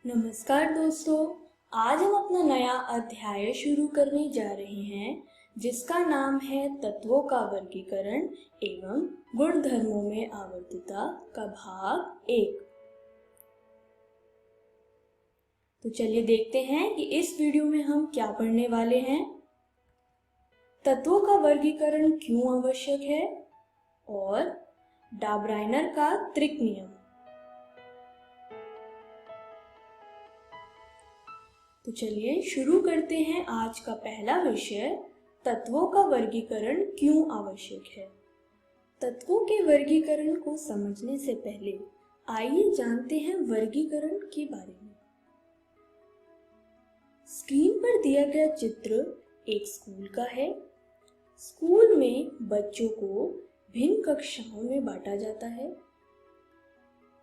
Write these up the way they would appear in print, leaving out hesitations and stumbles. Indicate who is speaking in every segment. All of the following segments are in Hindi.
Speaker 1: नमस्कार दोस्तों, आज हम अपना नया अध्याय शुरू करने जा रहे हैं जिसका नाम है तत्वों का वर्गीकरण एवं गुणधर्मों में आवर्तता का भाग 1। तो चलिए देखते हैं कि इस वीडियो में हम क्या पढ़ने वाले हैं। तत्वों का वर्गीकरण क्यों आवश्यक है और डाब्राइनर का त्रिक नियम। तो चलिए शुरू करते हैं आज का पहला विषय, तत्वों का वर्गीकरण क्यों आवश्यक है। तत्वों के वर्गीकरण को समझने से पहले आइए जानते हैं वर्गीकरण के बारे में। स्क्रीन पर दिया गया चित्र एक स्कूल का है। स्कूल में बच्चों को भिन्न कक्षाओं में बांटा जाता है।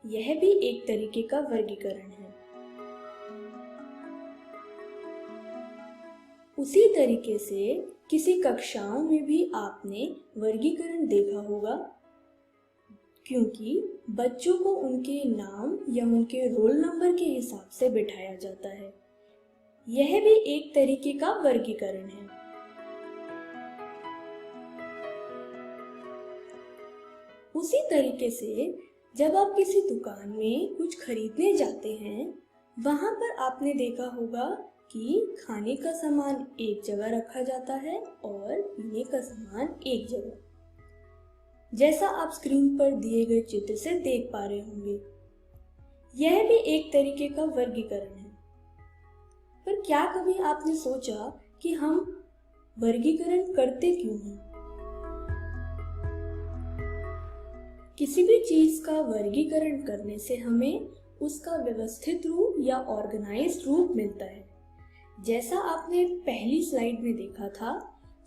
Speaker 1: यह भी एक तरीके का वर्गीकरण है। उसी तरीके से किसी कक्षाओं में भी आपने वर्गीकरण देखा होगा, क्योंकि बच्चों को उनके नाम या उनके रोल नंबर के हिसाब से बिठाया जाता है। यह भी एक तरीके का वर्गीकरण है। उसी तरीके से जब आप किसी दुकान में कुछ खरीदने जाते हैं, वहां पर आपने देखा होगा कि खाने का सामान एक जगह रखा जाता है और पीने का सामान एक जगह, जैसा आप स्क्रीन पर दिए गए चित्र से देख पा रहे होंगे। यह भी एक तरीके का वर्गीकरण है। पर क्या कभी आपने सोचा कि हम वर्गीकरण करते क्यों हैं? किसी भी चीज का वर्गीकरण करने से हमें उसका व्यवस्थित रूप या ऑर्गेनाइज्ड रूप मिलता है। जैसा आपने पहली स्लाइड में देखा था,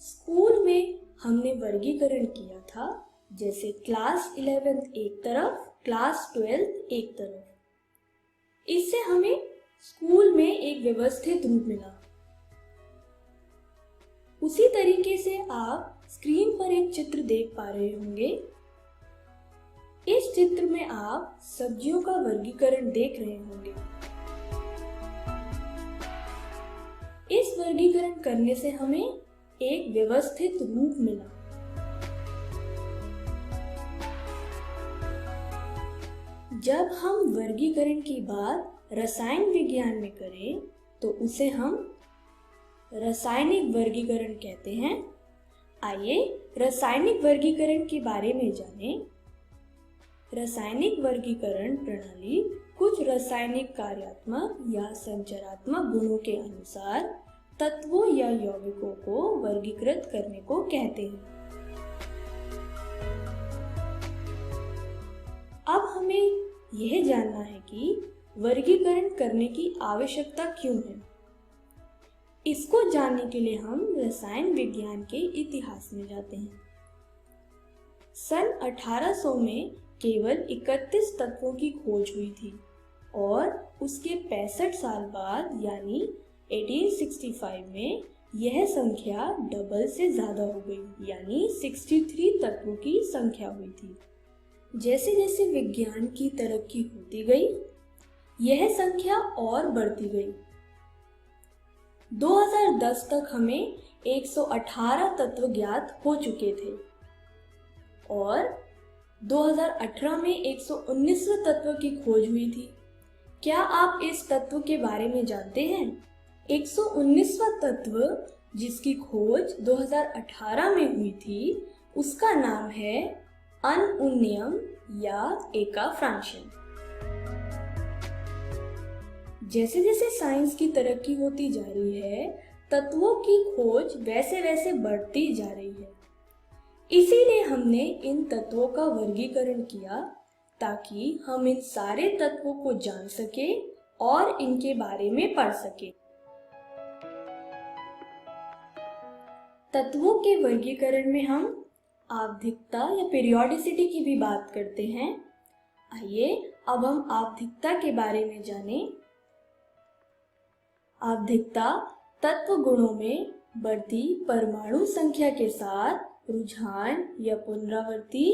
Speaker 1: स्कूल में हमने वर्गीकरण किया था, जैसे क्लास 11th एक तरफ, क्लास 12th एक तरफ। इससे हमें स्कूल में एक व्यवस्थित रूप मिला। उसी तरीके से आप स्क्रीन पर एक चित्र देख पा रहे होंगे। इस चित्र में आप सब्जियों का वर्गीकरण देख रहे होंगे। इस वर्गीकरण करने से हमें एक व्यवस्थित रूप मिला। जब हम वर्गीकरण की बात रसायन विज्ञान में करें तो उसे हम रासायनिक वर्गीकरण कहते हैं। आइए रासायनिक वर्गीकरण के बारे में जानें। रासायनिक वर्गीकरण प्रणाली कुछ रासायनिक कार्यात्मक या संरचनात्मक गुणों के अनुसार तत्वों या यौगिकों को वर्गीकृत करने को कहते हैं। अब हमें यह जानना है कि वर्गीकरण करने की आवश्यकता क्यों है। इसको जानने के लिए हम रसायन विज्ञान के इतिहास में जाते हैं। सन 1800 में केवल 31 तत्वों की खोज हुई थी और उसके 65 साल बाद यानी 1865 में यह संख्या डबल से ज्यादा हो गई, यानी 63 तत्वों की संख्या हुई थी। जैसे जैसे विज्ञान की तरक्की होती गई, यह संख्या और बढ़ती गई। 2010 तक हमें 118 तत्व ज्ञात हो चुके थे और 2018 में 119वें तत्व की खोज हुई थी। क्या आप इस तत्व के बारे में जानते हैं? 119वां तत्व जिसकी खोज 2018 में हुई थी, उसका नाम है अनउन्नियम या एका फ्रांशियम। जैसे जैसे साइंस की तरक्की होती जा रही है, तत्वों की खोज वैसे वैसे बढ़ती जा रही है। इसीलिए हमने इन तत्वों का वर्गीकरण किया ताकि हम इन सारे तत्वों को जान सके और इनके बारे में पढ़ सके। तत्वों के वर्गीकरण में हम आवधिकता या पीरियोडिसिटी की भी बात करते हैं। आइए अब हम आवधिकता के बारे में जानें। आवधिकता तत्व गुणों में बढ़ती परमाणु संख्या के साथ रुझान या पुनरावर्ती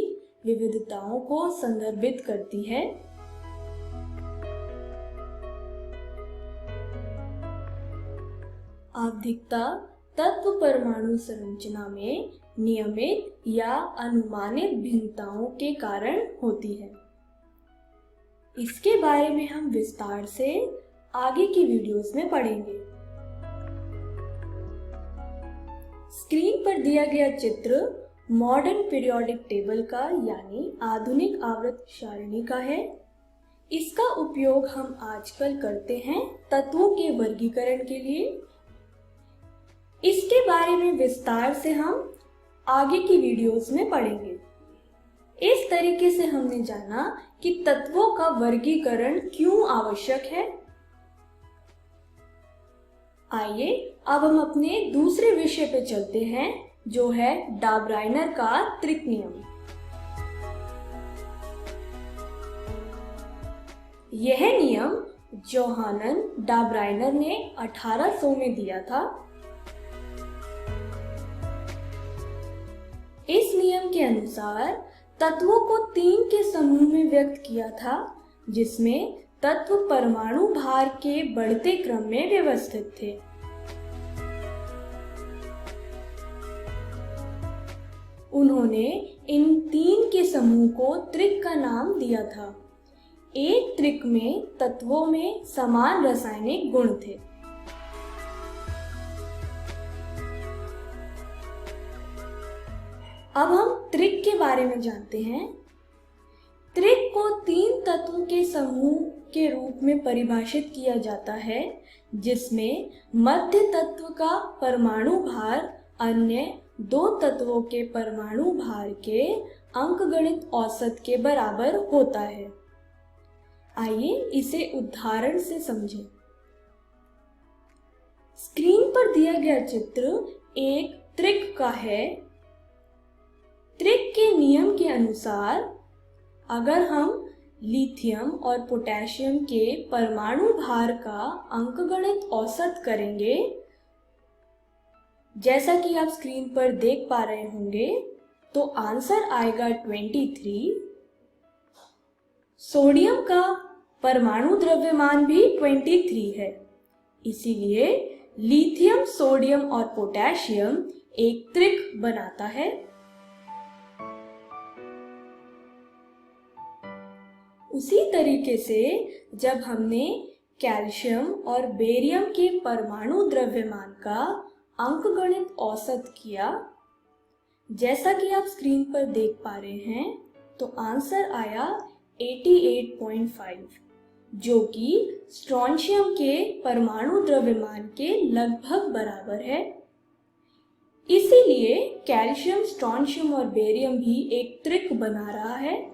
Speaker 1: विविधताओं को संदर्भित करती है। आवधिकता तत्व परमाणु संरचना में नियमित या अनुमानित भिन्नताओं के कारण होती है। इसके बारे में हम विस्तार से आगे की वीडियोस में पढ़ेंगे। स्क्रीन पर दिया गया चित्र मॉडर्न पीरियोडिक टेबल का यानी आधुनिक आवर्त सारणी का है। इसका उपयोग हम आजकल करते हैं तत्वों के वर्गीकरण के लिए। इसके बारे में विस्तार से हम आगे की वीडियोस में पढ़ेंगे। इस तरीके से हमने जाना कि तत्वों का वर्गीकरण क्यों आवश्यक है। आइए अब हम अपने दूसरे विषय पे चलते हैं, जो है डाबराइनर का त्रिक नियम। यह नियम जोहानन डाबराइनर ने 1800 में दिया था। इस नियम के अनुसार तत्वों को 3 के समूह में व्यक्त किया था, जिसमें तत्व परमाणु भार के बढ़ते क्रम में व्यवस्थित थे। उन्होंने इन 3 के समूह को त्रिक का नाम दिया था। एक त्रिक में तत्वों में समान रासायनिक गुण थे। अब हम त्रिक के बारे में जानते हैं। त्रिक को 3 तत्वों के समूह के रूप में परिभाषित किया जाता है, जिसमें मध्य तत्व का परमाणु भार अन्य 2 तत्वों के परमाणु भार के अंकगणित औसत के बराबर होता है। आइए इसे उदाहरण से समझें। स्क्रीन पर दिया गया चित्र एक त्रिक का है। त्रिक के नियम के अनुसार अगर हम लिथियम और पोटेशियम के परमाणु भार का अंकगणित औसत करेंगे, जैसा कि आप स्क्रीन पर देख पा रहे होंगे, तो आंसर आएगा 23। सोडियम का परमाणु द्रव्यमान भी 23 है। इसीलिए लिथियम, सोडियम और पोटेशियम एक त्रिक बनाता है। उसी तरीके से जब हमने कैल्शियम और बेरियम के परमाणु द्रव्यमान का अंकगणित औसत किया, जैसा कि आप स्क्रीन पर देख पा रहे हैं, तो आंसर आया 88.5, जो कि स्ट्रोंशियम के परमाणु द्रव्यमान के लगभग बराबर है। इसीलिए कैल्शियम, स्ट्रोंशियम और बेरियम भी एक त्रिक बना रहा है।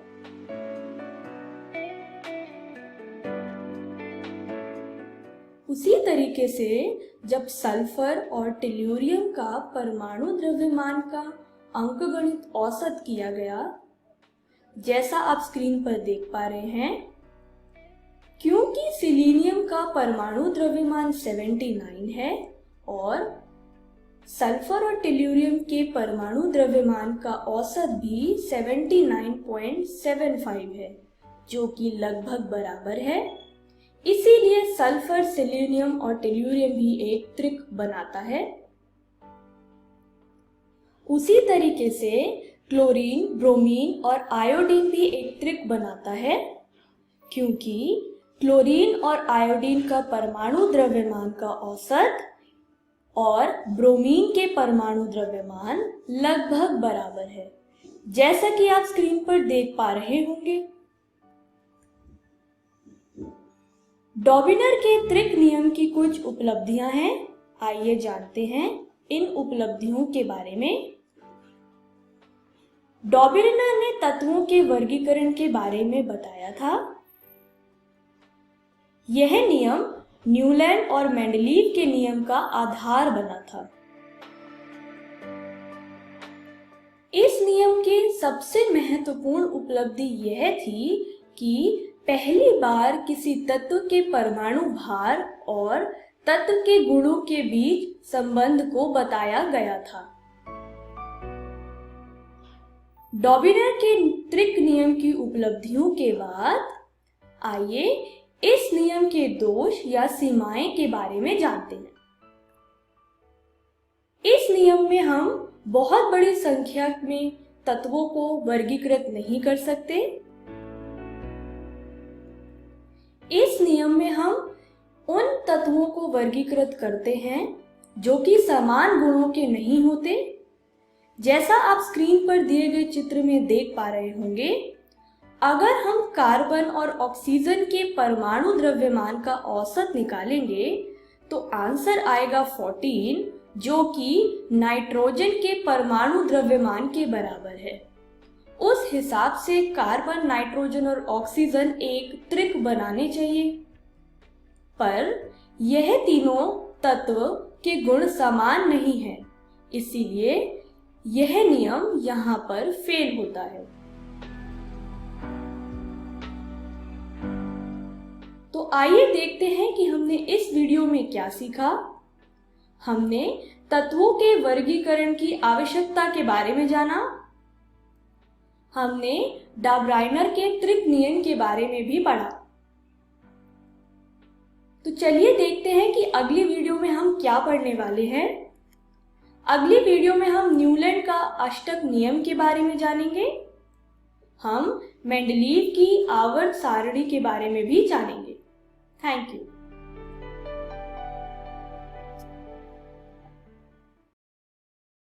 Speaker 1: उसी तरीके से जब सल्फर और टेल्यूरियम का परमाणु द्रव्यमान का अंकगणित औसत किया गया, जैसा आप स्क्रीन पर देख पा रहे हैं, क्योंकि सिलीनियम का परमाणु द्रव्यमान 79 है और सल्फर और टेल्यूरियम के परमाणु द्रव्यमान का औसत भी 79.75 है, जो कि लगभग बराबर है। इसीलिए सल्फर, सेलेनियम और टेल्यूरियम भी एक त्रिक बनाता है। उसी तरीके से क्लोरीन, ब्रोमीन और आयोडीन भी एक त्रिक बनाता है, क्योंकि क्लोरीन और आयोडीन का परमाणु द्रव्यमान का औसत और ब्रोमीन के परमाणु द्रव्यमान लगभग बराबर है, जैसा कि आप स्क्रीन पर देख पा रहे होंगे। डॉबिनर के त्रिक नियम की कुछ उपलब्धियां हैं। आइए जानते हैं इन उपलब्धियों के बारे में। डॉबिनर ने तत्वों के वर्गीकरण के बारे में बताया था। यह नियम न्यूलैंड और मेंडलीव के नियम का आधार बना था। इस नियम की सबसे महत्वपूर्ण उपलब्धि यह थी कि पहली बार किसी तत्व के परमाणु भार और तत्व के गुणों के बीच संबंध को बताया गया था। डॉबिनर के त्रिक नियम की उपलब्धियों के बाद आइए इस नियम के दोष या सीमाएं के बारे में जानते हैं। इस नियम में हम बहुत बड़ी संख्या में तत्वों को वर्गीकृत नहीं कर सकते। इस नियम में हम उन तत्वों को वर्गीकृत करते हैं जो कि समान गुणों के नहीं होते। जैसा आप स्क्रीन पर दिए गए चित्र में देख पा रहे होंगे, अगर हम कार्बन और ऑक्सीजन के परमाणु द्रव्यमान का औसत निकालेंगे तो आंसर आएगा 14, जो कि नाइट्रोजन के परमाणु द्रव्यमान के बराबर है। उस हिसाब से कार्बन, नाइट्रोजन और ऑक्सीजन एक त्रिक बनाने चाहिए, पर यह तीनों तत्व के गुण समान नहीं हैं, इसीलिए यह नियम यहाँ पर फेल होता है। तो आइए देखते हैं कि हमने इस वीडियो में क्या सीखा। हमने तत्वों के वर्गीकरण की आवश्यकता के बारे में जाना। हमने डा ब्राइनर के त्रिक नियम के बारे में भी पढ़ा। तो चलिए देखते हैं कि अगली वीडियो में हम क्या पढ़ने वाले हैं। अगली वीडियो में हम न्यूलैंड का अष्टक नियम के बारे में जानेंगे। हम मेंडलीव की आवर्त सारणी के बारे में भी जानेंगे। Thank you.